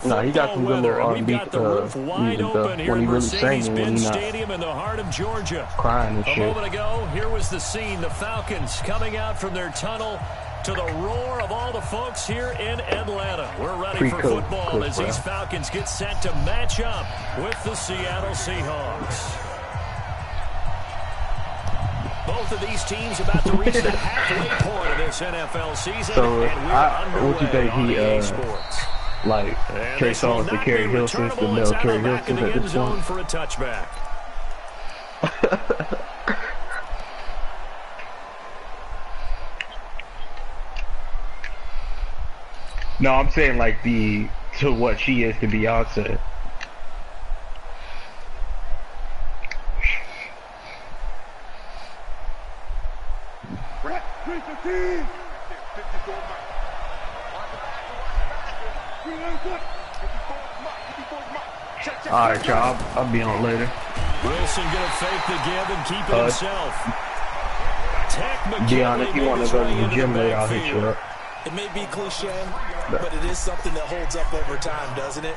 Nah, he got some good little R&B music though. When he really singing, when he not Stadium in the heart of Georgia. Crying and shit. A moment ago, here was the scene. The Falcons coming out from their tunnel to the roar of all the folks here in Atlanta. We're ready for football as these Falcons get set to match up with the Seattle Seahawks. Both of these teams about to reach the halfway point of this NFL season. So, and what you think he, like, Chase on to Kerry Hilson, the male Kerry Hilson at this point? For a touchback. No, I'm saying like to what she is to Beyonce. Alright, y'all, I'll be on later. Wilson gonna fake the give and keep it himself. Be honest, if you want to go to the gym later, I'll hit you up. It may be cliche, but it is something that holds up over time, doesn't it?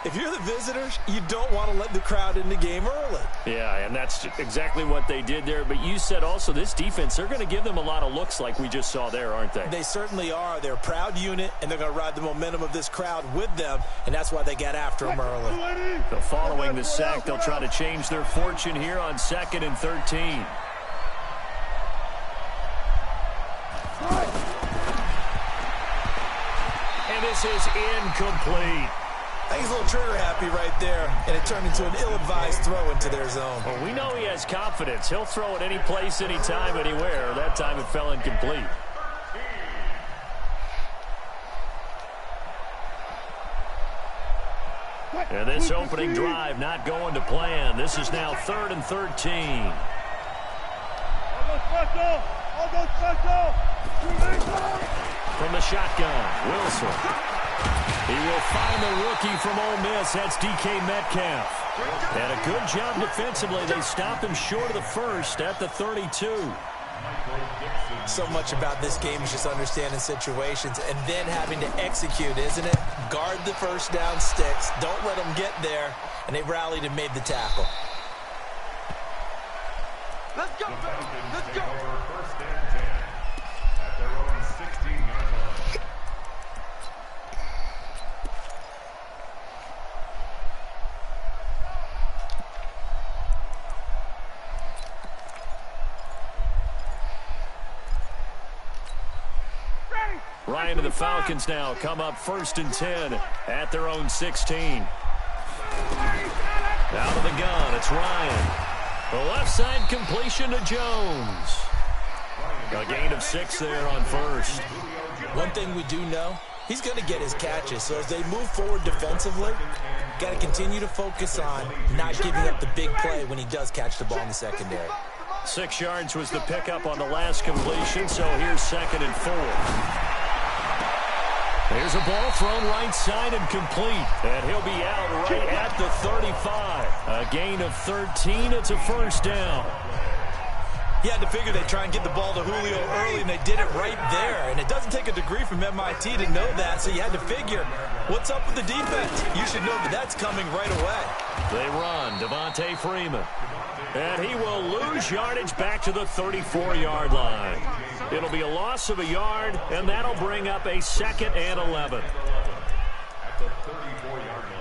If you're the visitors, you don't want to let the crowd in the game early. Yeah, and that's exactly what they did there. But you said also this defense, they're going to give them a lot of looks like we just saw there, aren't they? They certainly are. They're a proud unit, and they're going to ride the momentum of this crowd with them, and that's why they got after them early. So following the sack, they'll try to change their fortune here on 2nd and 13. And this is incomplete. I think he's a little trigger happy right there, and it turned into an ill-advised throw into their zone. Well, we know he has confidence. He'll throw it any place, anytime, anywhere. That time it fell incomplete. And this opening drive not going to plan. This is now 3rd and 13. From the shotgun, Wilson. He will find the rookie from Ole Miss. That's DK Metcalf. And a good job defensively. They stopped him short of the first at the 32. So much about this game is just understanding situations and then having to execute, isn't it? Guard the first down sticks. Don't let them get there. And they rallied and made the tackle. Let's go, baby. Let's go. First and 10 at their own 16-yard line. Ryan and the Falcons now come up 1st and 10 at their own 16. Out of the gun, it's Ryan. The left side completion to Jones. A gain of 6 there on first. One thing we do know, he's going to get his catches. So as they move forward defensively, got to continue to focus on not giving up the big play when he does catch the ball in the secondary. 6 yards was the pickup on the last completion, so here's 2nd and 4. There's a ball thrown right side and complete. And he'll be out right at the 35. A gain of 13. It's a first down. He had to figure they'd try and get the ball to Julio early, and they did it right there. And it doesn't take a degree from MIT to know that, so you had to figure, what's up with the defense? You should know that that's coming right away. They run. Devontae Freeman. And he will lose yardage back to the 34-yard line. It'll be a loss of a yard, and that'll bring up a 2nd and 11. At the 34-yard line.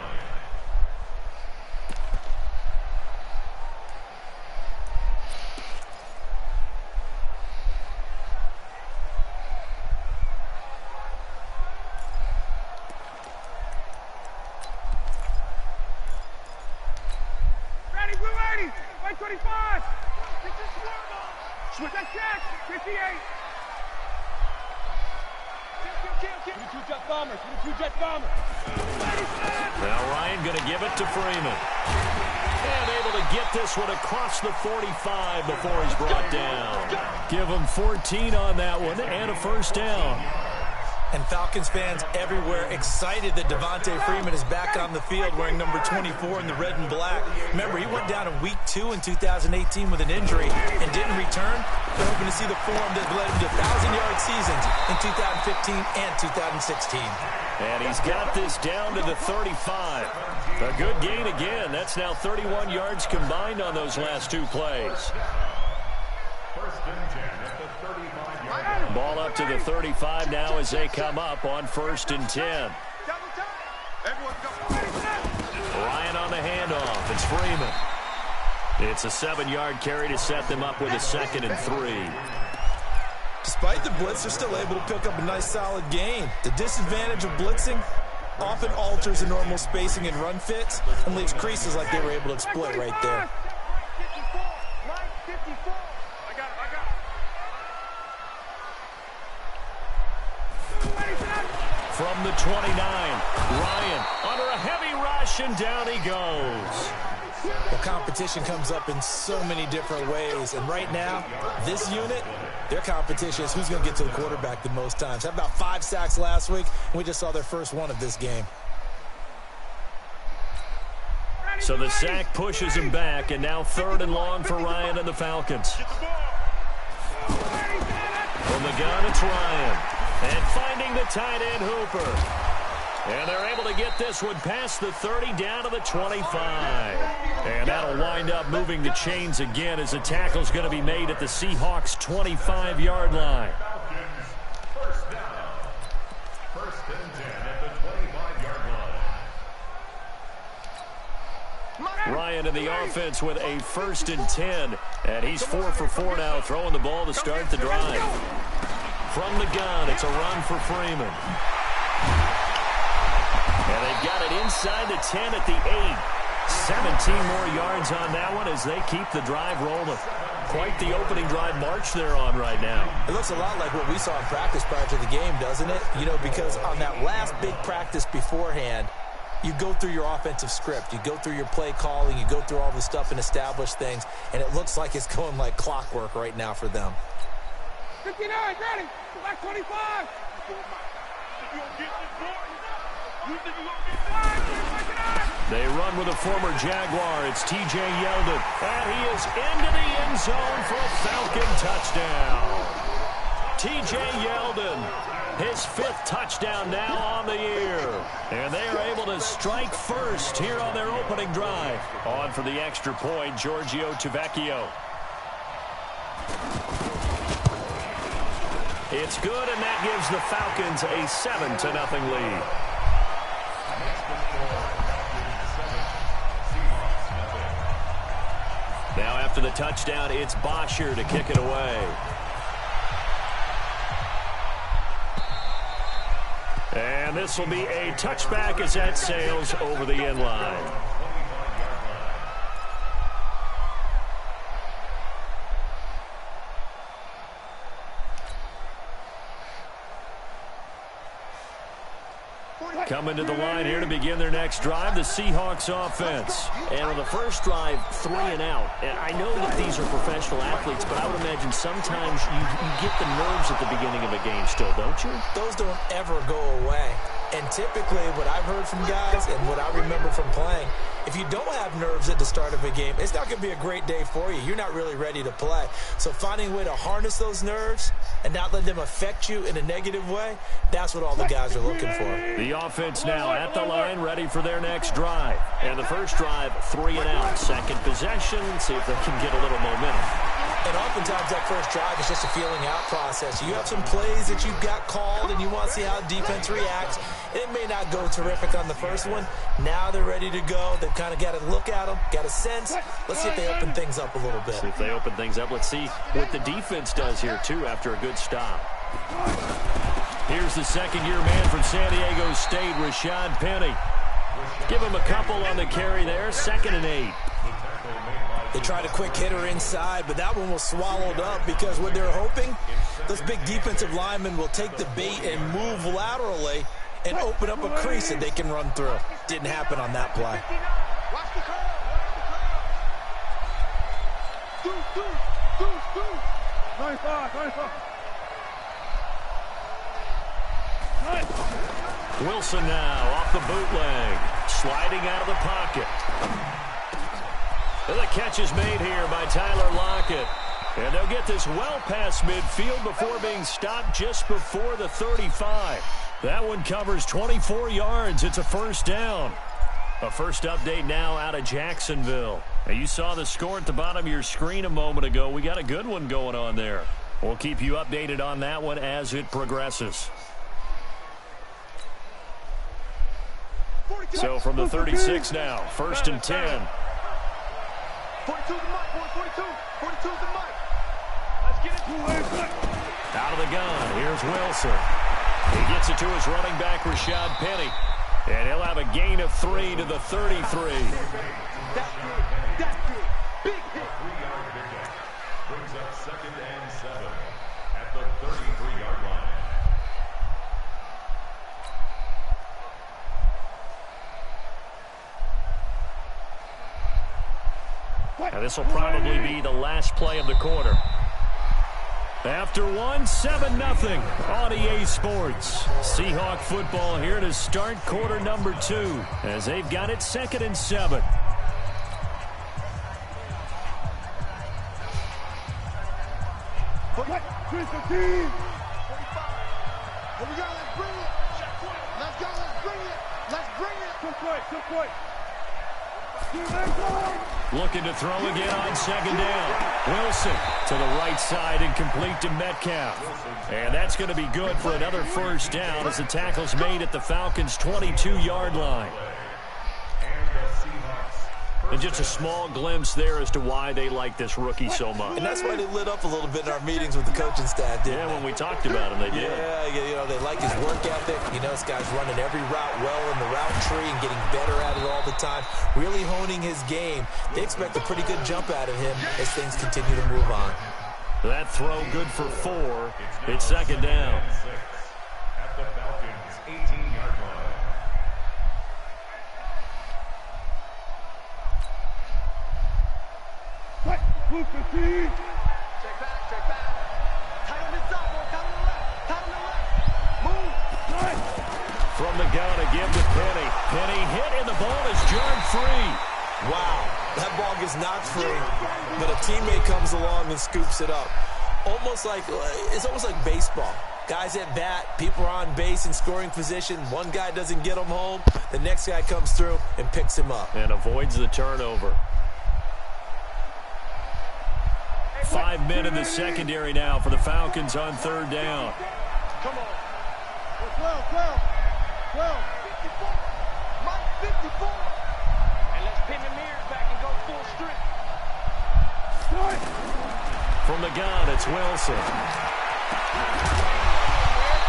Ready, we're ready. 125. Switch that check. 58. Two-jet bombers. Two-jet bombers. Now Ryan going to give it to Freeman. And able to get this one across the 45 before he's brought down. Give him 14 on that one and a first down. And Falcons fans everywhere excited that Devontae Freeman is back on the field wearing number 24 in the red and black. Remember, he went down in week 2 in 2018 with an injury and didn't return. They're hoping to see the form that led him to 1,000-yard seasons in 2015 and 2016. And he's got this down to the 35. A good gain again. That's now 31 yards combined on those last 2 plays. First and 10 at the 35-yard line. Ball up to the 35 now as they come up on 1st and 10. Ryan on the handoff. It's Freeman. It's a 7-yard carry to set them up with a 2nd and 3. Despite the blitz, they're still able to pick up a nice solid gain. The disadvantage of blitzing often alters the normal spacing and run fits and leaves creases like they were able to exploit right there. From the 29, Ryan under a heavy rush, and down he goes. The competition comes up in so many different ways, and right now, this unit, their competition is who's going to get to the quarterback the most times. Had about 5 sacks last week, and we just saw their first one of this game. So the sack pushes him back, and now 3rd and long for Ryan and the Falcons. From the gun, it's Ryan. And finding the tight end, Hooper. And they're able to get this one past the 30 down to the 25. And that'll wind up moving the chains again as the tackle's going to be made at the Seahawks' 25-yard line. First down. First and 10 at the 25-yard line. Ryan in the offense with a 1st and 10. And he's 4 for 4 now, throwing the ball to start the drive. From the gun, it's a run for Freeman. And they've got it inside the 10 at the 8. 17 more yards on that one as they keep the drive rolling. Quite the opening drive march they're on right now. It looks a lot like what we saw in practice prior to the game, doesn't it? You know, because on that last big practice beforehand, you go through your offensive script. You go through your play calling. You go through all the stuff and establish things. And it looks like it's going like clockwork right now for them. 59, ready. Black 25. They run with a former Jaguar. It's T.J. Yeldon. And he is into the end zone for a Falcon touchdown. T.J. Yeldon, his 5th touchdown now on the year. And they are able to strike first here on their opening drive. On for the extra point, Giorgio Tavecchio. It's good, and that gives the Falcons a 7-0 lead. Now after the touchdown, it's Bosher to kick it away. And this will be a touchback as that sails over the end line. Coming to the line here to begin their next drive, the Seahawks offense. And on the first drive, 3 and out. And I know that these are professional athletes, but I would imagine sometimes you get the nerves at the beginning of a game still, don't you? Those don't ever go away. And typically what I've heard from guys and what I remember from playing, if you don't have nerves at the start of a game, it's not going to be a great day for you. You're not really ready to play. So finding a way to harness those nerves and not let them affect you in a negative way, that's what all the guys are looking for. The offense now at the line, ready for their next drive. And the first drive, 3 and out. Second possession, see if they can get a little momentum. And oftentimes that first drive is just a feeling out process. You have some plays that you've got called and you want to see how defense reacts. It may not go terrific on the first one. Now they're ready to go. They've kind of got to look at them, got a sense. Let's see if they open things up a little bit. See if they open things up. Let's see what the defense does here, too, after a good stop. Here's the second-year man from San Diego State, Rashad Penny. Give him a couple on the carry there, 2nd and 8. They tried a quick hitter inside, but that one was swallowed up because what they're hoping, those big defensive linemen will take the bait and move laterally and open up a crease that they can run through. Didn't happen on that play. Watch the curve. Watch the curve. 95. Wilson now off the bootleg. Sliding out of the pocket. And the catch is made here by Tyler Lockett. And they'll get this well past midfield before being stopped just before the 35. That one covers 24 yards. It's a first down. A first update now out of Jacksonville. Now you saw the score at the bottom of your screen a moment ago. We got a good one going on there. We'll keep you updated on that one as it progresses. So from the 36 now, first and 10. 42's the mic, boy. 42. 42's the mic. Let's get it. Out of the gun, here's Wilson. He gets it to his running back, Rashad Penny. And he'll have a gain of 3 to the 33. That's good. That's good. Big hit. 3-yard pickup. Brings up 2nd and 7 at the 33-yard line. Now this will probably be the last play of the quarter. After 7-0 on EA Sports. Seahawk football here to start quarter number 2 as they've got it 2nd and 7. Here we go. Let's bring it. Let's go. Let's bring it. Let's bring it. Good play. Good play. Looking to throw again on 2nd down. Wilson to the right side and complete to Metcalf. And that's going to be good for another first down as the tackle's made at the Falcons' 22-yard line. And just a small glimpse there as to why they like this rookie so much. And that's why they lit up a little bit in our meetings with the coaching staff, didn't they? When we talked about him, they did. Yeah, you know, they like his work ethic. You know, this guy's running every route well in the route tree and getting better at it all the time, really honing his game. They expect a pretty good jump out of him as things continue to move on. That throw good for 4. It's 2nd down. At the Falcons' 18-yard line. Check back. Tight on this side, boy. Tight on the left. Move. From the gun again to Penny. Penny hit and the ball is jarred free. Wow, that ball gets knocked free, but a teammate comes along and scoops it up. It's almost like baseball. Guys at bat, people are on base in scoring position. One guy doesn't get him home. The next guy comes through and picks him up. And avoids the turnover. 5 men in the secondary now for the Falcons on 3rd down. Come on. 12. Mike 54. And let's pin the mirrors back and go full strip. From the gun, it's Wilson.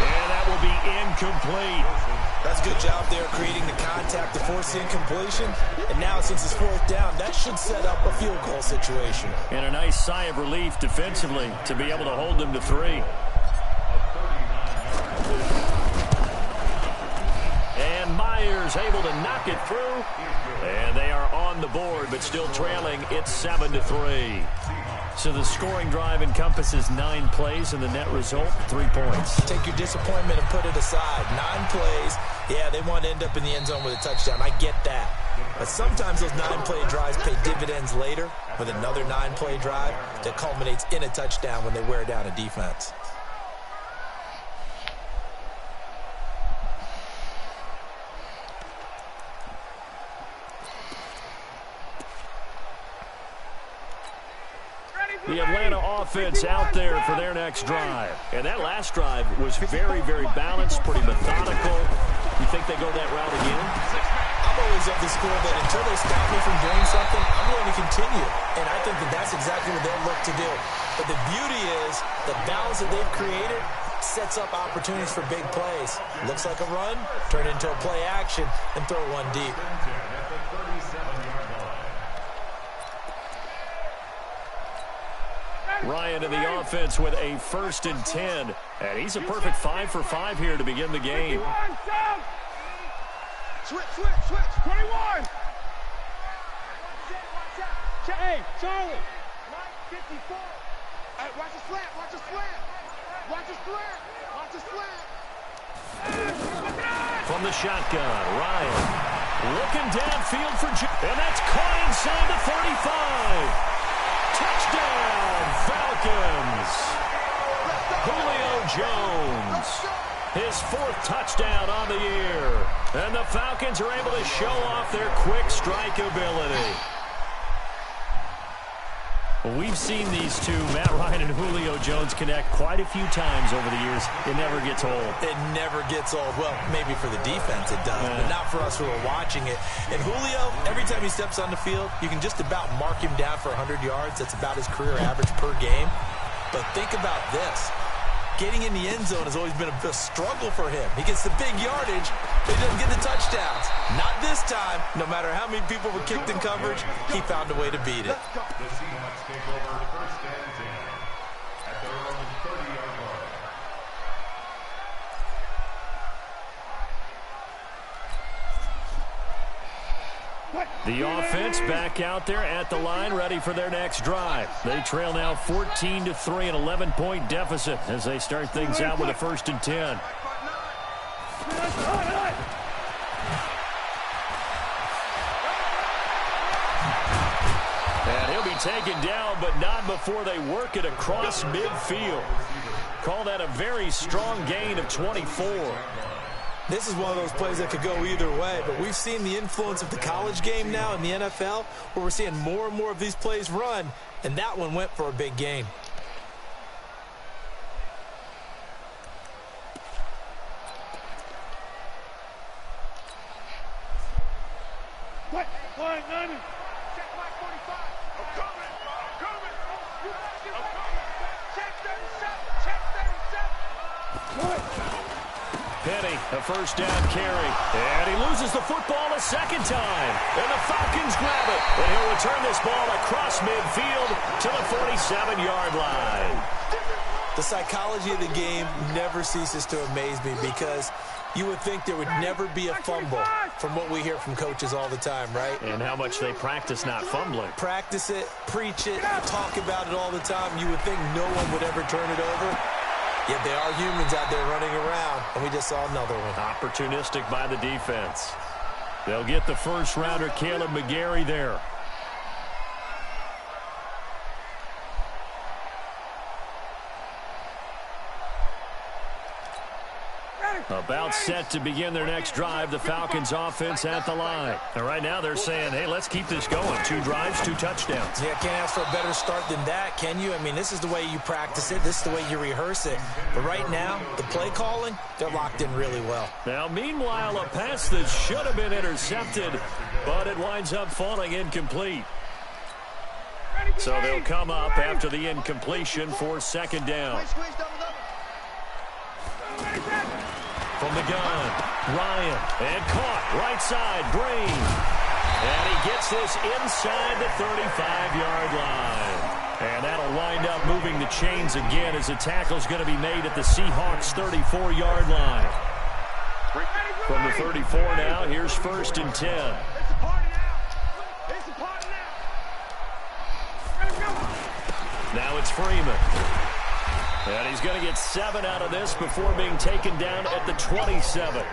And that will be incomplete. That's a good job there creating the contact to force the incompletion. And now since it's 4th down, that should set up a field goal situation. And a nice sigh of relief defensively to be able to hold them to 3. And Myers able to knock it through. And they are on the board, but still trailing. It's 7-3. So the scoring drive encompasses 9 plays, and the net result, 3 points. Take your disappointment and put it aside. 9 plays. Yeah, they want to end up in the end zone with a touchdown. I get that. But sometimes those 9-play drives pay dividends later with another 9-play drive that culminates in a touchdown when they wear down a defense. The Atlanta offense out there for their next drive. And that last drive was very, very balanced, pretty methodical. You think they go that route again? I'm always of the school that until they stop me from doing something, I'm going to continue. And I think that that's exactly what they'll look to do. But the beauty is the balance that they've created sets up opportunities for big plays. Looks like a run, turn it into a play action, and throw one deep. Ryan in the offense with a 1st and 10. And he's a perfect 5 for 5 here to begin the game. Switch. 21. Hey, Charlie. 54. Hey, watch the slant. Watch the slant. From the shotgun, Ryan looking downfield for and that's caught inside the 35. Touchdown, Falcons. Julio Jones, his 4th touchdown on the year. And the Falcons are able to show off their quick strike ability. We've seen these two, Matt Ryan and Julio Jones, connect quite a few times over the years. It never gets old. It never gets old. Well, maybe for the defense it does, but not for us who are watching it. And Julio, every time he steps on the field, you can just about mark him down for 100 yards. That's about his career average per game. But think about this. Getting in the end zone has always been a struggle for him. He gets the big yardage, but he doesn't get the touchdowns. Not this time. No matter how many people were kicked in coverage, he found a way to beat it. The Seahawks take over first and 10 at their own 30-yard line. The offense back out there at the line, ready for their next drive. They trail now 14-3, an 11-point deficit as they start things out with a 1st and 10. And he'll be taken down, but not before they work it across midfield. Call that a very strong gain of 24. This is one of those plays that could go either way, but we've seen the influence of the college game now in the NFL, where we're seeing more and more of these plays run, and that one went for a big gain. Check my 45. I'm coming. Check 37. Check 37. Penny, a 1st down carry. And he loses the football a 2nd time. And the Falcons grab it. And he'll return this ball across midfield to the 47-yard line. The psychology of the game never ceases to amaze me because you would think there would never be a fumble from what we hear from coaches all the time, right? And how much they practice not fumbling. Practice it, preach it, talk about it all the time. You would think no one would ever turn it over. Yet they are humans out there running around, and we just saw another one. Opportunistic by the defense. They'll get the 1st-rounder, Caleb McGarry, there. About set to begin their next drive, the Falcons offense at the line. And right now they're saying, hey, let's keep this going. 2 drives, 2 touchdowns. Yeah, can't ask for a better start than that, can you? I mean, this is the way you practice it. This is the way you rehearse it. But right now, the play calling, they're locked in really well. Now, meanwhile, a pass that should have been intercepted, but it winds up falling incomplete. So they'll come up after the incompletion for 2nd down. From the gun, Ryan, and caught, right side, Green. And he gets this inside the 35-yard line. And that'll wind up moving the chains again as the tackle's going to be made at the Seahawks' 34-yard line. From the 34 now, here's 1st and 10. Now it's Freeman. And he's going to get 7 out of this before being taken down at the 27.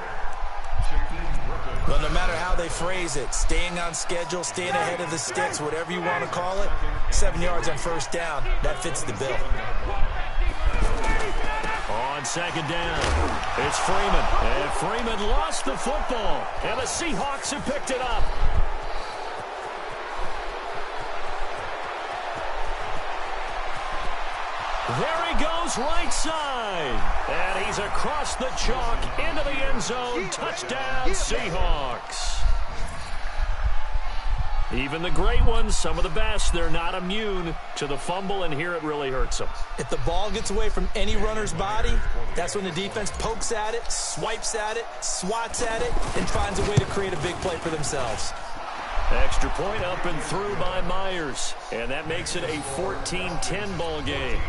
Well, no matter how they phrase it, staying on schedule, staying ahead of the sticks, whatever you want to call it, 7 yards on 1st down, that fits the bill. On 2nd down, it's Freeman. And Freeman lost the football. And the Seahawks have picked it up. There he goes, right side. And he's across the chalk into the end zone. Touchdown, Seahawks. Even the great ones, some of the best, they're not immune to the fumble, and here it really hurts them. If the ball gets away from any runner's body, that's when the defense pokes at it, swipes at it, swats at it, and finds a way to create a big play for themselves. Extra point up and through by Myers, and that makes it a 14-10 ball game.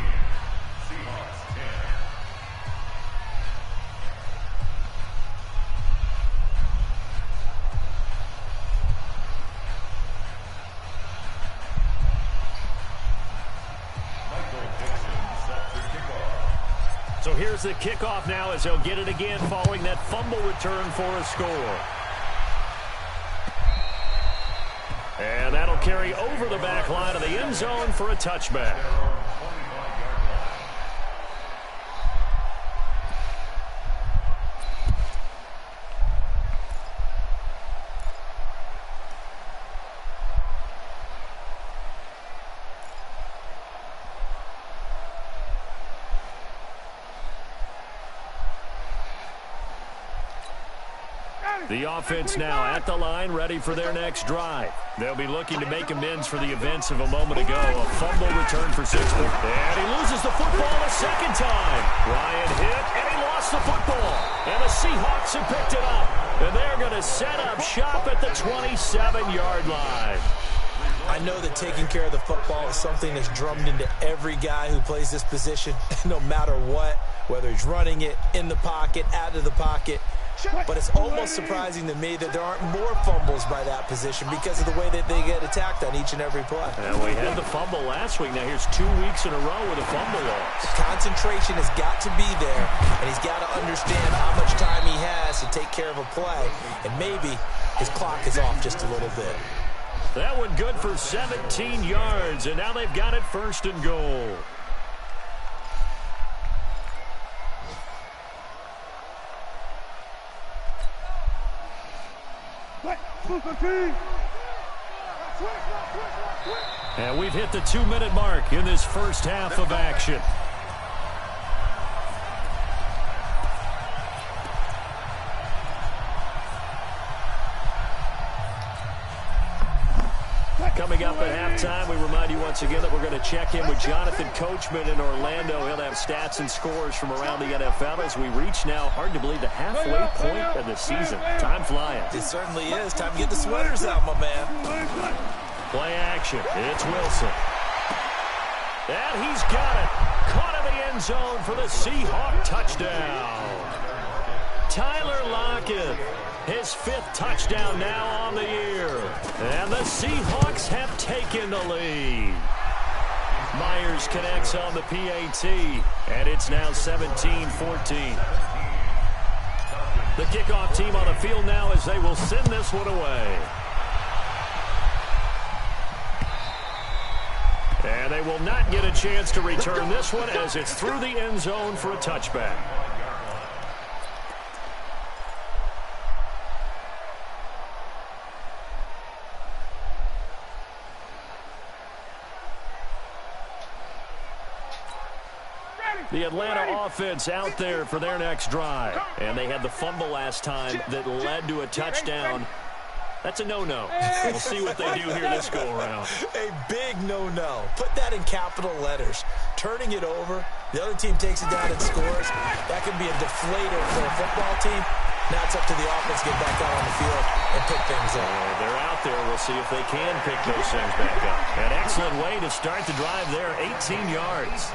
So here's the kickoff now as they'll get it again following that fumble return for a score. And that'll carry over the back line of the end zone for a touchback. The offense now at the line, ready for their next drive. They'll be looking to make amends for the events of a moment ago. A fumble return for 6. And he loses the football a second time. Ryan hit, and he lost the football. And the Seahawks have picked it up. And they're going to set up shop at the 27-yard line. I know that taking care of the football is something that's drummed into every guy who plays this position, no matter what, whether he's running it, in the pocket, out of the pocket. But it's almost surprising to me that there aren't more fumbles by that position because of the way that they get attacked on each and every play. And we had the fumble last week. Now here's 2 weeks in a row with a fumble loss. Concentration has got to be there, and he's got to understand how much time he has to take care of a play. And maybe his clock is off just a little bit. That one good for 17 yards, and now they've got it 1st and goal. And we've hit the 2-minute mark in this first half of action. Coming up at halftime, we remind you once again that we're going to check in with Jonathan Coachman in Orlando. He'll have stats and scores from around the NFL as we reach now, hard to believe, the halfway point of the season. Time flying. It certainly is. Time to get the sweaters out, my man. Play action. It's Wilson. And he's got it. Caught in the end zone for the Seahawk touchdown. Tyler Lockett. His 5th touchdown now on the year. And the Seahawks have taken the lead. Myers connects on the PAT, and it's now 17-14. The kickoff team on the field now as they will send this one away. And they will not get a chance to return this one as it's through the end zone for a touchback. The Atlanta offense out there for their next drive. And they had the fumble last time that led to a touchdown. That's a no-no. We'll see what they do here this go-around. A big no-no. Put that in capital letters. Turning it over, the other team takes it down and scores. That can be a deflator for a football team. Now it's up to the offense to get back out on the field and pick things up. They're out there. We'll see if they can pick those things back up. An excellent way to start the drive there, 18 yards.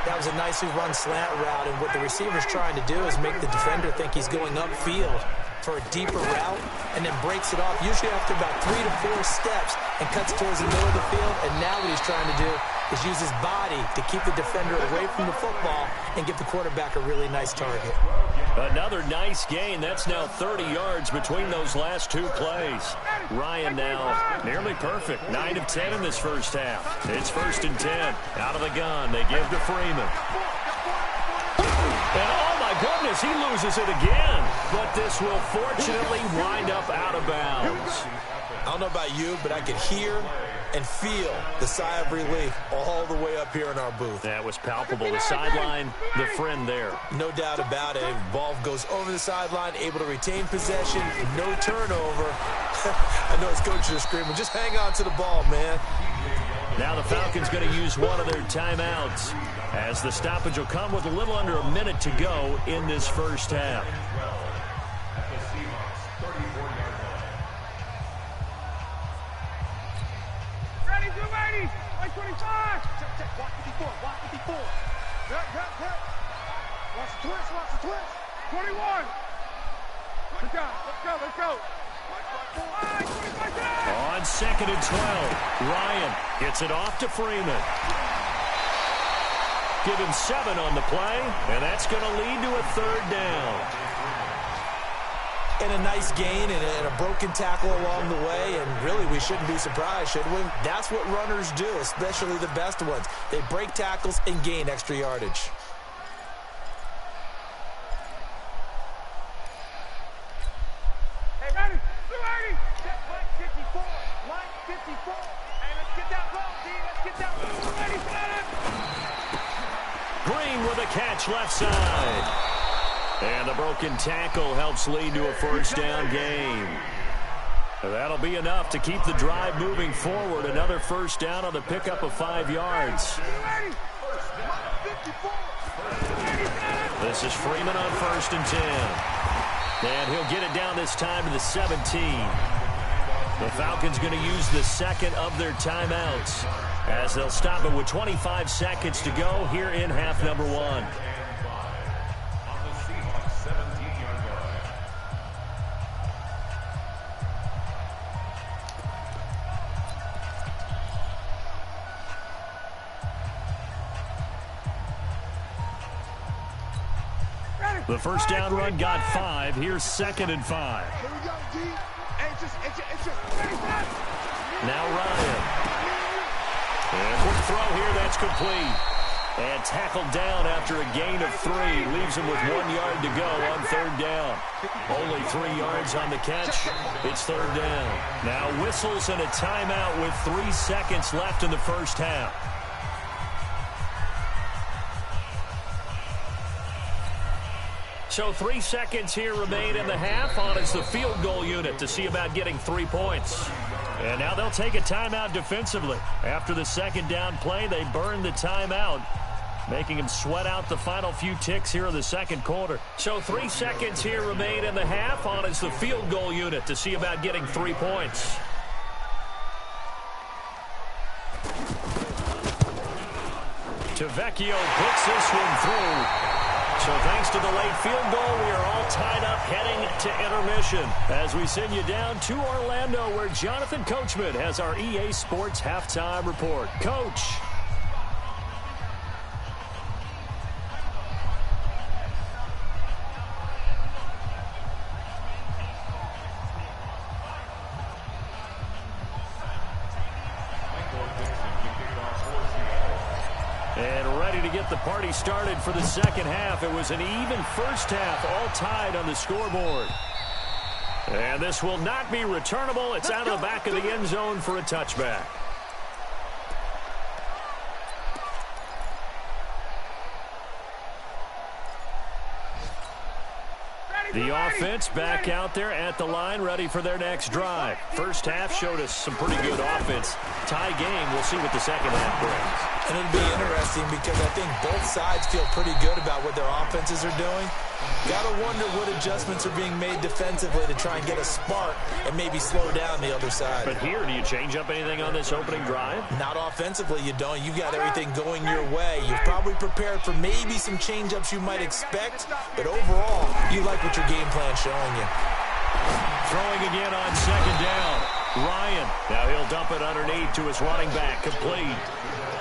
That was a nicely run slant route, and what the receiver's trying to do is make the defender think he's going upfield for a deeper route, and then breaks it off, usually after about 3 to 4 steps, and cuts towards the middle of the field. And now what he's trying to do is use his body to keep the defender away from the football and give the quarterback a really nice target. Another nice gain. That's now 30 yards between those last 2 plays. Ryan now nearly perfect. 9 of 10 in this first half. It's 1st and 10. Out of the gun. They give to Freeman. And oh my goodness, he loses it again. But this will fortunately wind up out of bounds. I don't know about you, but I could hear and feel the sigh of relief all the way up here in our booth. That was palpable. The sideline, the friend there. No doubt about it. Ball goes over the sideline, able to retain possession, no turnover. I know his coaches are screaming, just hang on to the ball, man. Now the Falcons going to use one of their timeouts as the stoppage will come with a little under a minute to go in this first half. Like 25. Check. Watch 54. Watch 54. Yep. Watch the twist. 21. Let's go. On 2nd and 12, Ryan gets it off to Freeman. Give him 7 on the play, and that's going to lead to a 3rd down. And a nice gain and a broken tackle along the way, and really we shouldn't be surprised, should we? That's what runners do, especially the best ones. They break tackles and gain extra yardage. Hey, ready? Ready? Check line 54. Line 54. Hey, let's get that ball, D. Let's get that ball. Ready, set it. Green with a catch left side. And the broken tackle helps lead to a 1st down gain. That'll be enough to keep the drive moving forward. Another 1st down on the pickup of 5 yards. This is Freeman on 1st and 10. And he'll get it down this time to the 17. The Falcons going to use the 2nd of their timeouts as they'll stop it with 25 seconds to go here in half number 1. The 1st down run got 5. Here's 2nd and 5. Here we go, D. It's Now Ryan. And quick throw here, that's complete. And tackled down after a gain of 3. Leaves him with 1 yard to go on 3rd down. Only 3 yards on the catch. It's 3rd down. Now whistles and a timeout with 3 seconds left in the 1st half. So 3 seconds here remain in the half. On is the field goal unit to see about getting 3 points. And now they'll take a timeout defensively. After the 2nd down play, they burn the timeout, making him sweat out the final few ticks here in the 2nd quarter. So 3 seconds here remain in the half. On is the field goal unit to see about getting 3 points. Tavecchio puts this one through. So thanks to the late field goal, we are all tied up heading to intermission as we send you down to Orlando where Jonathan Coachman has our EA Sports Halftime Report. Coach. Get the party started for the 2nd half. It was an even 1st half, all tied on the scoreboard. And this will not be returnable. It's out of the back of the end zone for a touchback. The offense back out there at the line, ready for their next drive. 1st half showed us some pretty good offense. Tie game. We'll see what the 2nd half brings. And it'll be interesting because I think both sides feel pretty good about what their offenses are doing. Got to wonder what adjustments are being made defensively to try and get a spark and maybe slow down the other side. But here, do you change up anything on this opening drive? Not offensively, you don't. You've got everything going your way. You've probably prepared for maybe some change-ups you might expect, but overall, you like what your game plan's showing you. Throwing again on 2nd down. Ryan. Now he'll dump it underneath to his running back. Complete.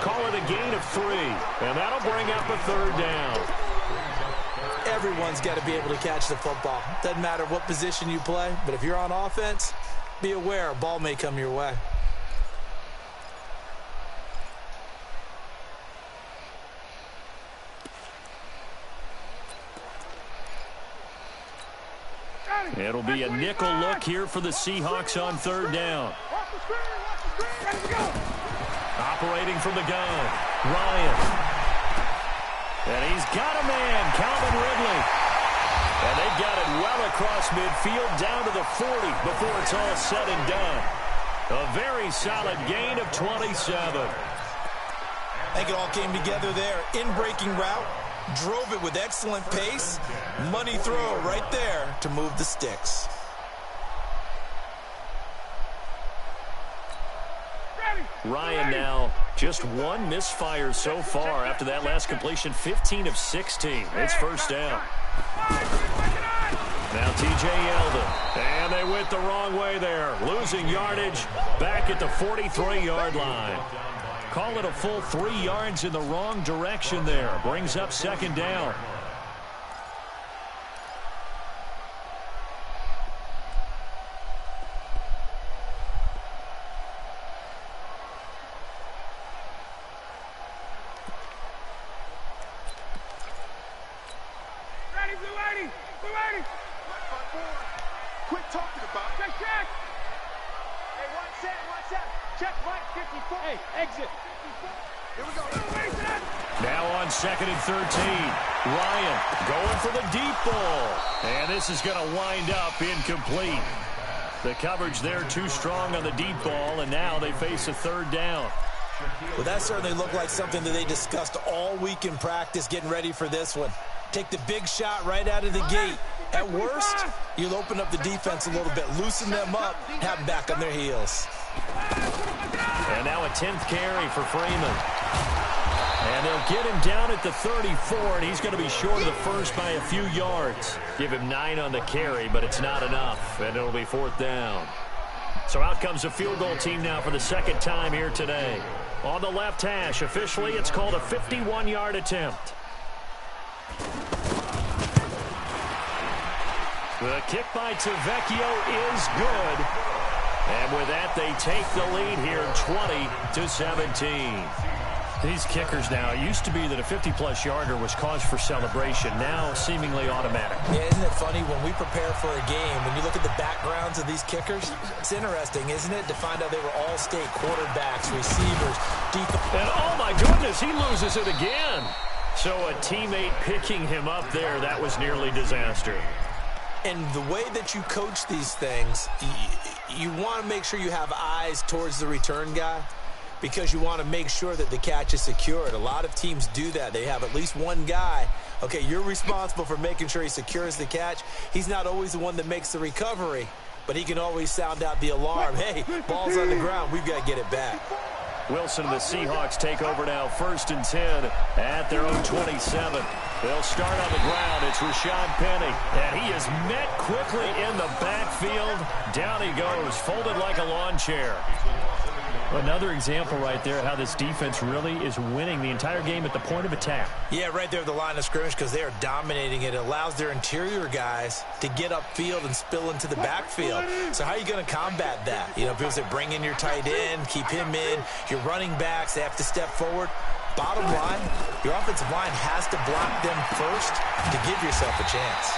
Call it a gain of 3, and that'll bring up a 3rd down. Everyone's got to be able to catch the football. Doesn't matter what position you play, but if you're on offense, be aware a ball may come your way. It'll be a nickel look here for the Seahawks on 3rd down. Operating from the gun, Ryan. And he's got a man, Calvin Ridley. And they've got it well across midfield down to the 40 before it's all said and done. A very solid gain of 27. I think it all came together there. In-breaking route, drove it with excellent pace. Money throw right there to move the sticks. Ryan now just 1 misfire so far after that last completion, 15 of 16. It's 1st down. Now T.J. Yeldon. And they went the wrong way there. Losing yardage back at the 43-yard line. Call it a full 3 yards in the wrong direction there. Brings up second down. Quit talking about it. Check. Hey, watch that. Check right 54. Hey, exit. Here we go. Now on second and 13. Ryan going for the deep ball. And this is going to wind up incomplete. The coverage there too strong on the deep ball, and now they face a third down. Well, that certainly looked like something that they discussed all week in practice getting ready for this one. Take the big shot right out of the gate. At worst, you'll open up the defense a little bit, loosen them up, have them back on their heels. And now a 10th carry for Freeman. And they'll get him down at the 34, and he's going to be short of the first by a few yards. Give him 9 on the carry, but it's not enough, and it'll be 4th down. So out comes a field goal team now for the second time here today. On the left hash, officially it's called a 51-yard attempt. The kick by Tavecchio is good. And with that, they take the lead here 20-17. These kickers now, it used to be that a 50-plus yarder was cause for celebration. Now, seemingly automatic. Yeah, isn't it funny when we prepare for a game, when you look at the backgrounds of these kickers, it's interesting, isn't it, to find out they were all-state quarterbacks, receivers, defense. And oh my goodness, he loses it again. So a teammate picking him up there, that was nearly disaster. And the way that you coach these things, you want to make sure you have eyes towards the return guy because you want to make sure that the catch is secured. A lot of teams do that. They have at least one guy. Okay, you're responsible for making sure he secures the catch. He's not always the one that makes the recovery, but he can always sound out the alarm. Hey, ball's on the ground. We've got to get it back. Wilson and the Seahawks take over now, 1st and 10 at their own 27. They'll start on the ground. It's Rashad Penny, and he is met quickly in the backfield. Down he goes, folded like a lawn chair. Another example right there how this defense really is winning the entire game at the point of attack. Yeah, right there at the line of scrimmage because they are dominating it. It allows their interior guys to get upfield and spill into the backfield. So how are you going to combat that? You know, people say bring in your tight end, keep him in. Your running backs, they have to step forward. Bottom line, your offensive line has to block them first to give yourself a chance.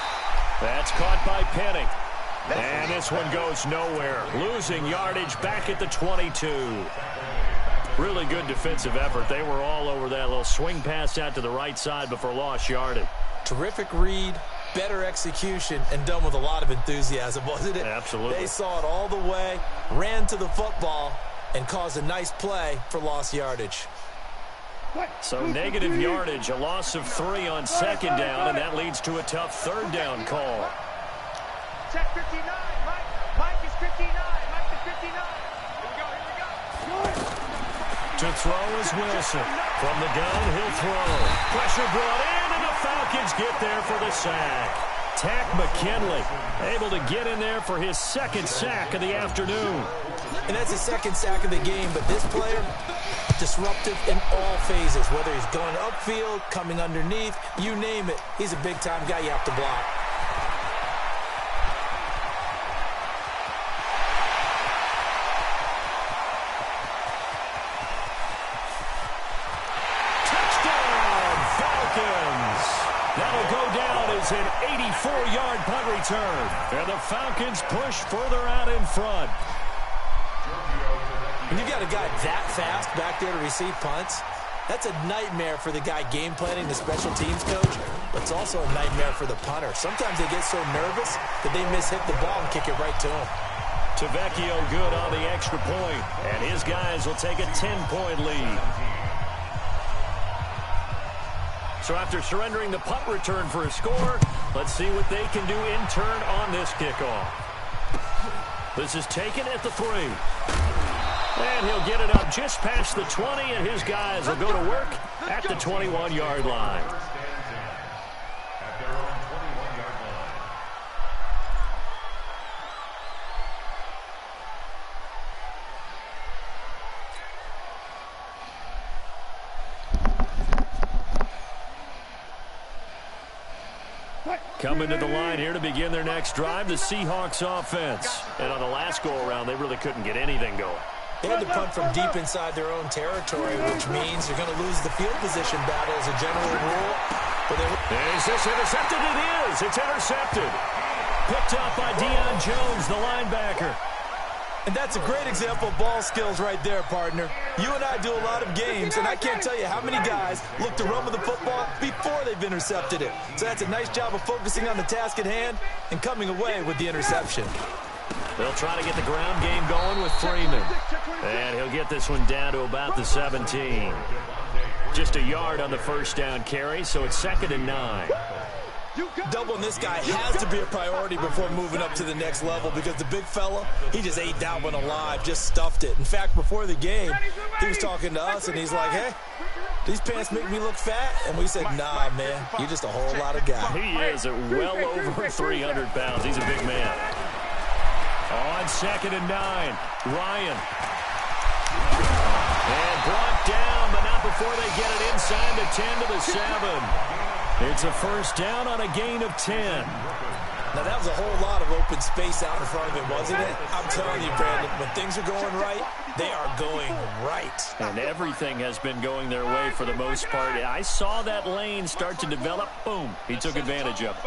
That's caught by Penny. And this one goes nowhere. Losing yardage back at the 22. Really good defensive effort. They were all over that little swing pass out to the right side before lost yardage. Terrific read, better execution, and done with a lot of enthusiasm, wasn't it? Absolutely. They saw it all the way, ran to the football, and caused a nice play for lost yardage. So negative yardage, a loss of 3 on second down, and that leads to a tough third down call. Check 59. Mike is 59. Mike is 59. Here we go. To throw is Wilson. From the gun, he'll throw. Pressure brought in, and the Falcons get there for the sack. Tack McKinley able to get in there for his 2nd sack of the afternoon. And that's his 2nd sack of the game, but this player, disruptive in all phases, whether he's going upfield, coming underneath, you name it. He's a big-time guy you have to block. That'll go down as an 84-yard punt return. And the Falcons push further out in front. When you've got a guy that fast back there to receive punts, that's a nightmare for the guy game planning, the special teams coach, but it's also a nightmare for the punter. Sometimes they get so nervous that they miss-hit the ball and kick it right to him. Tavecchio good on the extra point, and his guys will take a 10-point lead. So after surrendering the punt return for a score, let's see what they can do in turn on this kickoff. This is taken at the 3. And he'll get it up just past the 20, and his guys will go to work at the 21-yard line. Coming to the line here to begin their next drive, the Seahawks offense. And on the last go-around, they really couldn't get anything going. They had to punt from deep inside their own territory, which means you're going to lose the field position battle as a general rule. Is this intercepted? It is. It's intercepted. Picked up by Deion Jones, the linebacker. And that's a great example of ball skills right there, partner. You and I do a lot of games, and I can't tell you how many guys look to run with the football before they've intercepted it. So that's a nice job of focusing on the task at hand and coming away with the interception. They'll try to get the ground game going with Freeman. And he'll get this one down to about the 17. Just a yard on the first down carry, so it's 2nd and 9. Doubling this guy has to be a priority before moving up to the next level because the big fella, he just ate that one alive, just stuffed it. In fact, before the game, he was talking to us, and he's like, hey, these pants make me look fat? And we said, nah, man, you're just a whole lot of guy. He is at well over 300 pounds. He's a big man. On 2nd and 9, Ryan. And brought down, but not before they get it inside the 10 to the 7. It's a first down on a gain of 10. Now, that was a whole lot of open space out in front of him, wasn't it? I'm telling you, Brandon, when things are going right, they are going right. And everything has been going their way for the most part. I saw that lane start to develop. Boom. He took advantage of it.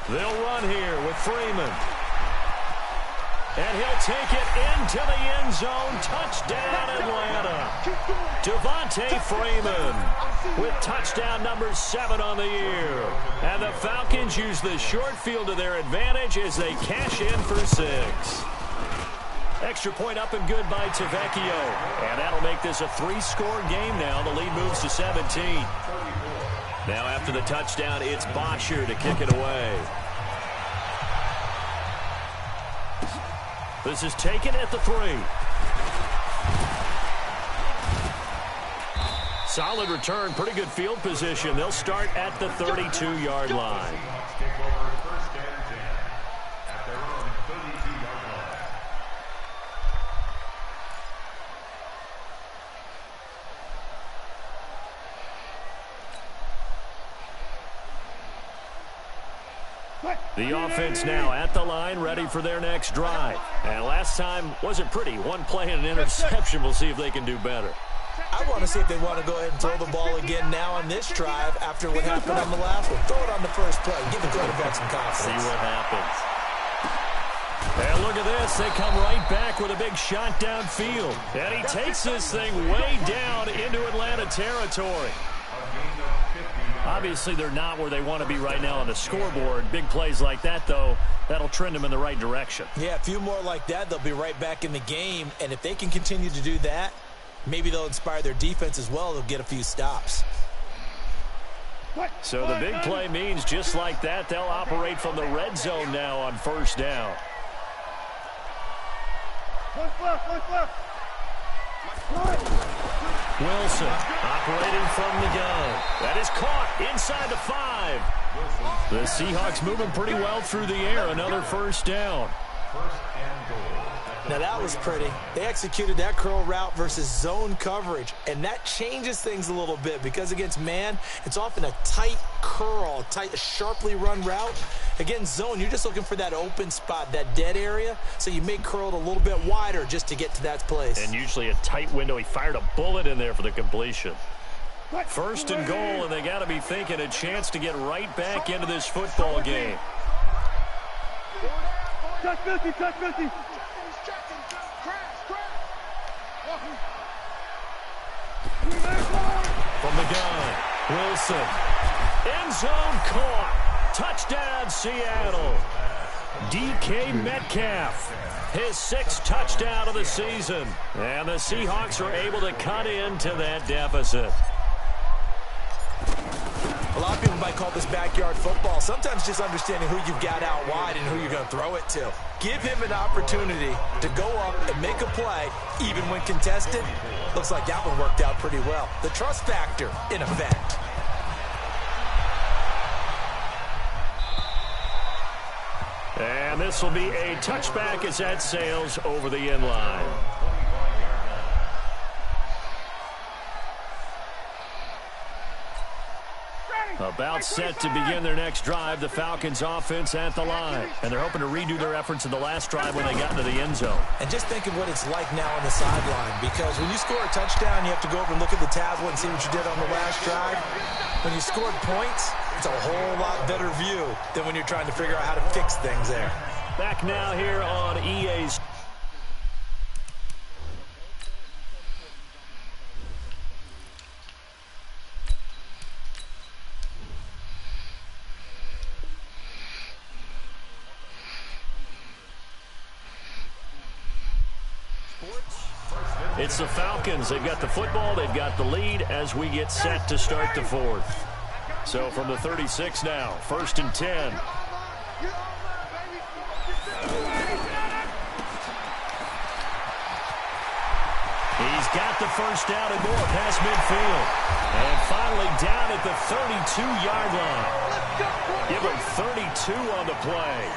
They'll run here with Freeman. And he'll take it into the end zone. Touchdown, Atlanta. Devontae Freeman with touchdown number 7 on the year. And the Falcons use the short field to their advantage as they cash in for 6. Extra point up and good by Tavecchio. And that'll make this a 3-score game now. The lead moves to 17. Now after the touchdown, it's Bosher to kick it away. This is taken at the 3. Solid return, pretty good field position. They'll start at the 32-yard line. The offense now at the line, ready for their next drive. And last time wasn't pretty. One play and an interception. We'll see if they can do better. I want to see if they want to go ahead and throw the ball again now on this drive after what happened on the last one. Throw it on the first play. Give the quarterback some confidence. See what happens. And look at this. They come right back with a big shot downfield. And he takes this thing way down into Atlanta territory. Obviously, they're not where they want to be right now on the scoreboard. Big plays like that, though, that'll trend them in the right direction. Yeah, a few more like that, they'll be right back in the game. And if they can continue to do that, maybe they'll inspire their defense as well. They'll get a few stops. So the big play means just like that, they'll operate from the red zone now on first down. Wilson operating from the gun. That is caught inside the 5. The Seahawks moving pretty well through the air. Another first down. Now that was pretty. They executed that curl route versus zone coverage, and that changes things a little bit because against man, it's often a tight curl, tight, sharply run route. Against zone, you're just looking for that open spot, that dead area, so you may curl it a little bit wider just to get to that place. And usually a tight window. He fired a bullet in there for the completion. First and goal, and they got to be thinking a chance to get right back into this football game. Touch 50, touch 50. From the gun, Wilson. End zone caught. Touchdown, Seattle. DK Metcalf, his 6th touchdown of the season. And the Seahawks are able to cut into that deficit. A lot of people might call this backyard football. Sometimes just understanding who you've got out wide and who you're going to throw it to. Give him an opportunity to go up and make a play, even when contested. Looks like that one worked out pretty well. The trust factor, in effect. And this will be a touchback as that sails over the end line. About set to begin their next drive, the Falcons offense at the line. And they're hoping to redo their efforts in the last drive when they got into the end zone. And just think of what it's like now on the sideline, because when you score a touchdown, you have to go over and look at the tablet and see what you did on the last drive. When you scored points, it's a whole lot better view than when you're trying to figure out how to fix things there. Back now here on EA's. It's the Falcons. They've got the football. They've got the lead as we get set to start the fourth. So from the 36 now, 1st and 10. He's got the first down and more past midfield. And finally down at the 32-yard line. Give him 32 on the play.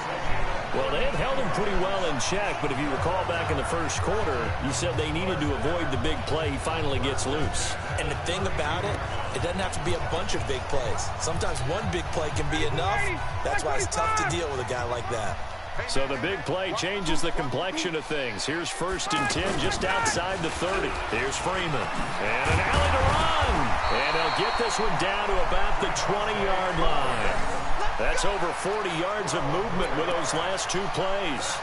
Well, they had held him pretty well in check, but if you recall back in the first quarter, you said they needed to avoid the big play. He finally gets loose. And the thing about it, it doesn't have to be a bunch of big plays. Sometimes one big play can be enough. That's why it's tough to deal with a guy like that. So the big play changes the complexion of things. Here's 1st and 10 just outside the 30. Here's Freeman. And an alley to run. And they'll get this one down to about the 20-yard line. That's over 40 yards of movement with those last two plays.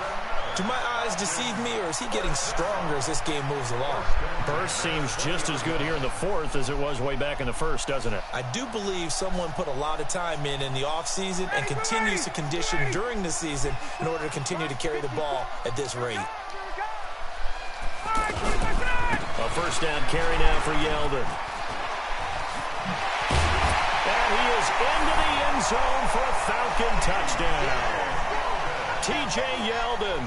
Do my eyes deceive me, or is he getting stronger as this game moves along? Burst seems just as good here in the fourth as it was way back in the first, doesn't it? I do believe someone put a lot of time in the offseason and continues to condition during the season in order to continue to carry the ball at this rate. A first down carry now for Yeldon. And he is into the end zone for a Falcon touchdown. T.J. Yeldon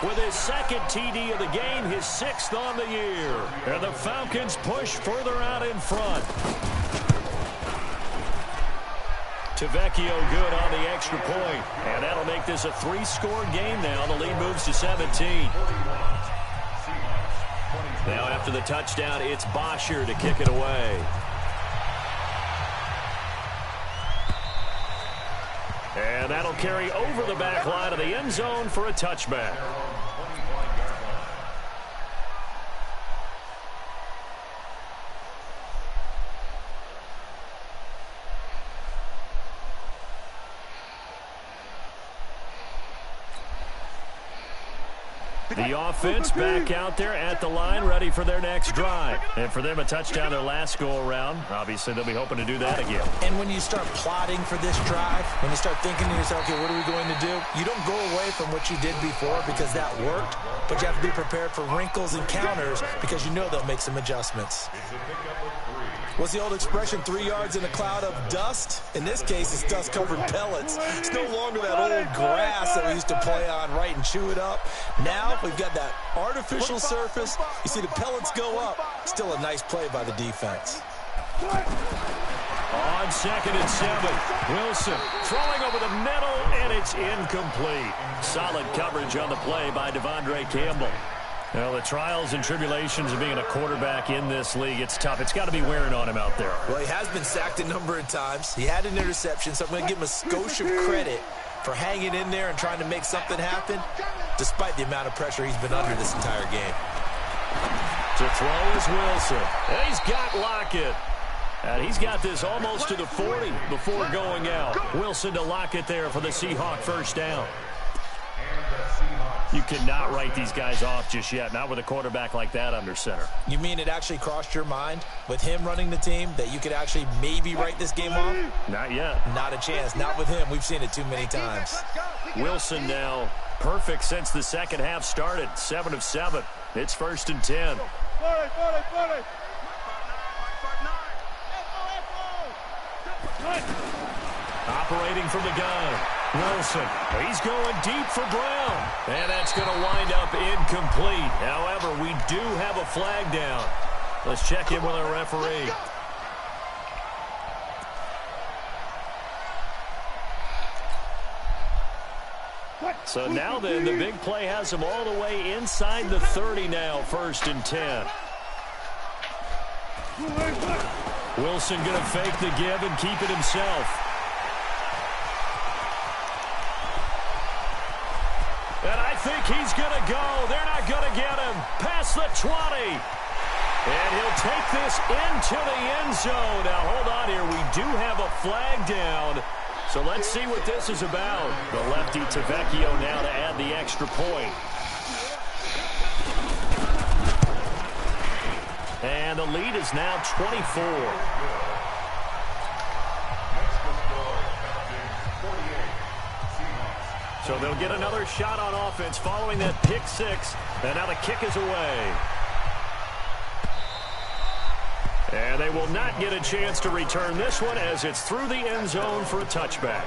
with his second TD of the game, his 6th on the year. And the Falcons push further out in front. Tavecchio good on the extra point. And that'll make this a 3-score game now. The lead moves to 17. Now after the touchdown, it's Bosher to kick it away. And that'll carry over the back line of the end zone for a touchback. The offense back out there at the line, ready for their next drive. And for them, a touchdown their last go-around. Obviously, they'll be hoping to do that again. And when you start plotting for this drive, when you start thinking to yourself, okay, what are we going to do? You don't go away from what you did before because that worked, but you have to be prepared for wrinkles and counters because you know they'll make some adjustments. What's the old expression, 3 yards in a cloud of dust? In this case, it's dust-covered pellets. It's no longer that old grass that we used to play on, right, and chew it up. Now we've got that artificial surface. You see the pellets go up. Still a nice play by the defense. On 2nd and 7, Wilson throwing over the middle, and it's incomplete. Solid coverage on the play by Devondre Campbell. Well, the trials and tribulations of being a quarterback in this league, it's tough. It's got to be wearing on him out there. Well, he has been sacked a number of times. He had an interception, so I'm going to give him a skosh of credit for hanging in there and trying to make something happen, despite the amount of pressure he's been under this entire game. To throw is Wilson. And he's got Lockett. And he's got this almost to the 40 before going out. Wilson to Lockett there for the Seahawk first down. You cannot write these guys off just yet, not with a quarterback like that under center. You mean it actually crossed your mind with him running the team that you could actually maybe write this game off? Not yet. Not a chance. Not with him. We've seen it too many times. Wilson now perfect since the second half started. 7 of 7. It's 1st and 10. Operating from the gun. Wilson, he's going deep for Brown. And that's going to wind up incomplete. However, we do have a flag down. Let's check in with our referee. So now then, the big play has him all the way inside the 30 now, 1st and 10. Wilson going to fake the give and keep it himself. And I think he's going to go. They're not going to get him. Past the 20. And he'll take this into the end zone. Now, hold on here. We do have a flag down. So let's see what this is about. The lefty Tavecchio now to add the extra point. And the lead is now 24. So they'll get another shot on offense following that pick six. And now the kick is away. And they will not get a chance to return this one as it's through the end zone for a touchback.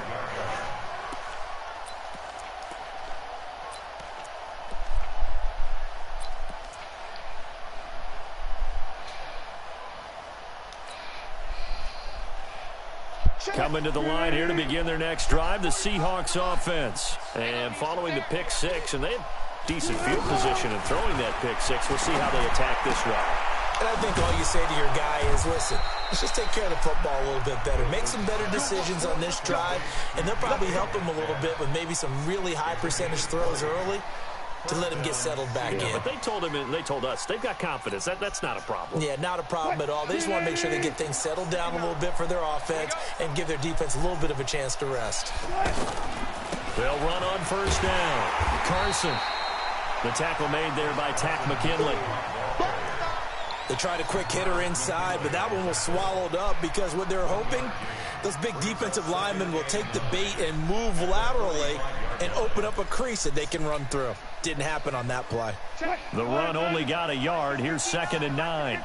Coming to the line here to begin their next drive, the Seahawks offense. And following the pick six, and they have decent field position in throwing that pick six. We'll see how they attack this route. And I think all you say to your guy is, listen, let's just take care of the football a little bit better. Make some better decisions on this drive, and they'll probably help him a little bit with maybe some really high percentage throws early to let him get settled back in. But they told him, and they told us, they've got confidence. That's not a problem. Yeah, not a problem at all. They just want to make sure they get things settled down a little bit for their offense and give their defense a little bit of a chance to rest. They'll run on first down. Carson. The tackle made there by Tack McKinley. They tried a quick hitter inside, but that one was swallowed up because what they're hoping, those big defensive linemen will take the bait and move laterally and open up a crease that they can run through. Didn't happen on that play. The run only got a yard. Here's 2nd and 9.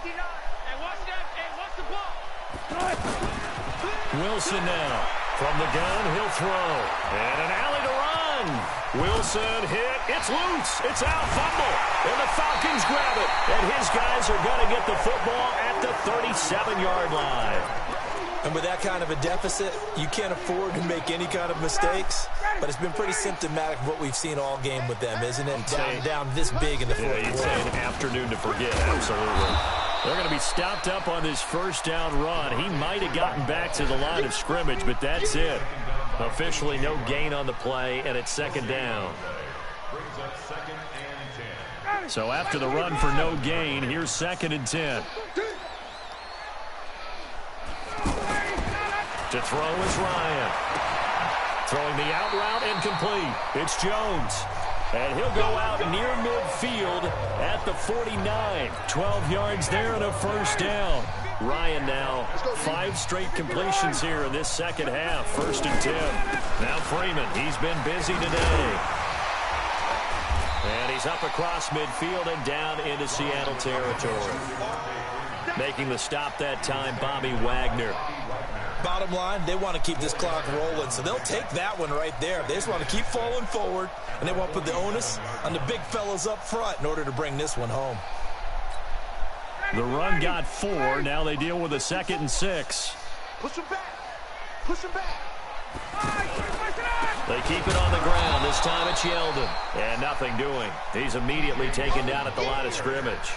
Wilson now. From the gun, he'll throw. And an alley to run. Wilson hit. It's loose. It's out. Fumble. And the Falcons grab it. And his guys are going to get the football at the 37-yard line. And with that kind of a deficit, you can't afford to make any kind of mistakes. But it's been pretty symptomatic of what we've seen all game with them, isn't it? Down this big in the fourth quarter. You'd say an afternoon to forget. Absolutely. They're going to be stopped up on this first down run. He might have gotten back to the line of scrimmage, but that's it. Officially no gain on the play, and it's 2nd down. So after the run for no gain, here's 2nd and 10. To throw is Ryan. Throwing the out route incomplete. It's Jones. And he'll go out near midfield at the 49. 12 yards there and a first down. Ryan now 5 straight completions here in this second half. 1st and 10. Now Freeman. He's been busy today. And he's up across midfield and down into Seattle territory. Making the stop that time, Bobby Wagner. Bottom line, they want to keep this clock rolling, so they'll take that one right there. They just want to keep falling forward, and they want to put the onus on the big fellas up front in order to bring this one home. The run got 4. Now they deal with a 2nd and 6. Push him back. Push him back. They keep it on the ground. This time it's Yeldon. And nothing doing. He's immediately taken down at the line of scrimmage.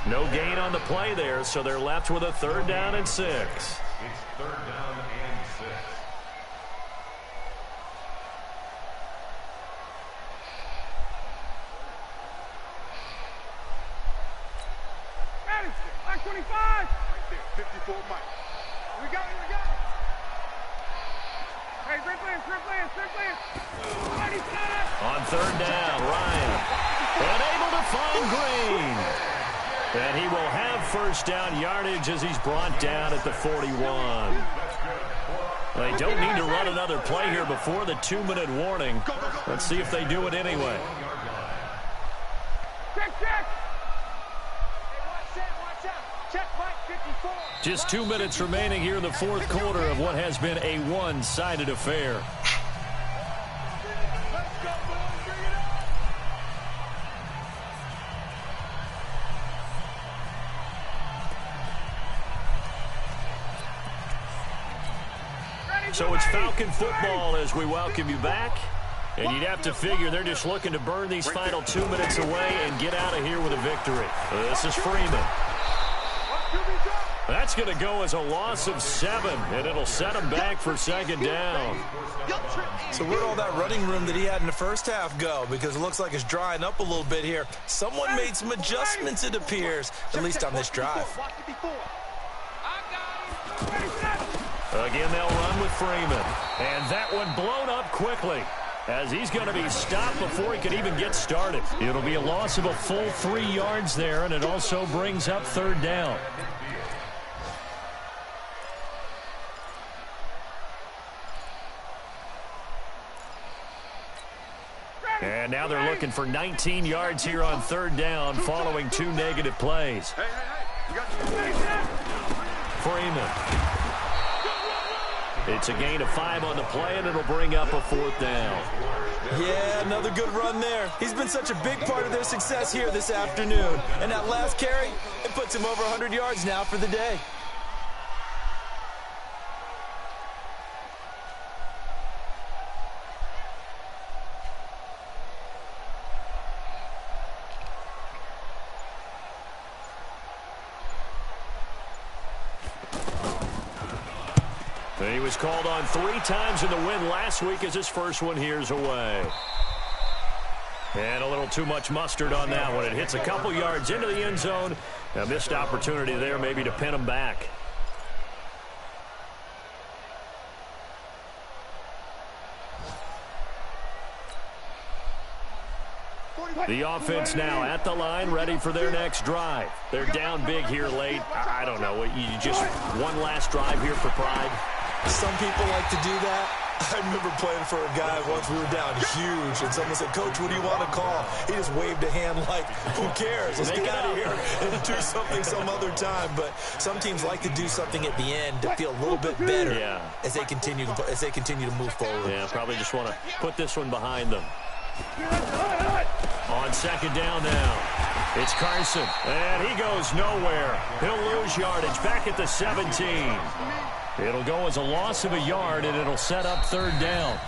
No gain on the play there, so they're left with a 3rd down and 6. It's 3rd down and 6. Back 25. Right there, 54 Mike. We got it, we got it. Hey, great plans, great plans, great plans. On 3rd down, Ryan. Unable to find Green. And he will have first down yardage as he's brought down at the 41. They don't need to run another play here before the 2-minute warning. Let's see if they do it anyway. Check, check. Check, Mike, 54. Just 2 minutes remaining here in the 4th quarter of what has been a one-sided affair. So it's Falcon football as we welcome you back. And you'd have to figure they're just looking to burn these final 2 minutes away and get out of here with a victory. This is Freeman. That's going to go as a loss of 7, and it'll set him back for second down. So where'd all that running room that he had in the first half go? Because it looks like it's drying up a little bit here. Someone made some adjustments, it appears, at least on this drive. Again, they'll run with Freeman. And that one blown up quickly, as he's going to be stopped before he can even get started. It'll be a loss of a full 3 yards there, and it also brings up third down. And now they're looking for 19 yards here on third down following 2 negative plays. Freeman. It's a gain of 5 on the play, and it'll bring up a 4th down. Yeah, another good run there. He's been such a big part of their success here this afternoon. And that last carry, it puts him over 100 yards now for the day. He was called on 3 times in the win last week as his first one here's away. And a little too much mustard on that one. It hits a couple yards into the end zone. A missed opportunity there maybe to pin him back. The offense now at the line, ready for their next drive. They're down big here late. I don't know. You just one last drive here for pride. Some people like to do that. I remember playing for a guy once. We were down huge, and someone said, "Coach, what do you want to call?" He just waved a hand like, "Who cares? Let's get out of here and do something some other time." But some teams like to do something at the end to feel a little bit better as they continue to move forward. Yeah, probably just want to put this one behind them. On second down now, it's Carson, and he goes nowhere. He'll lose yardage back at the 17. It'll go as a loss of a yard, and it'll set up third down.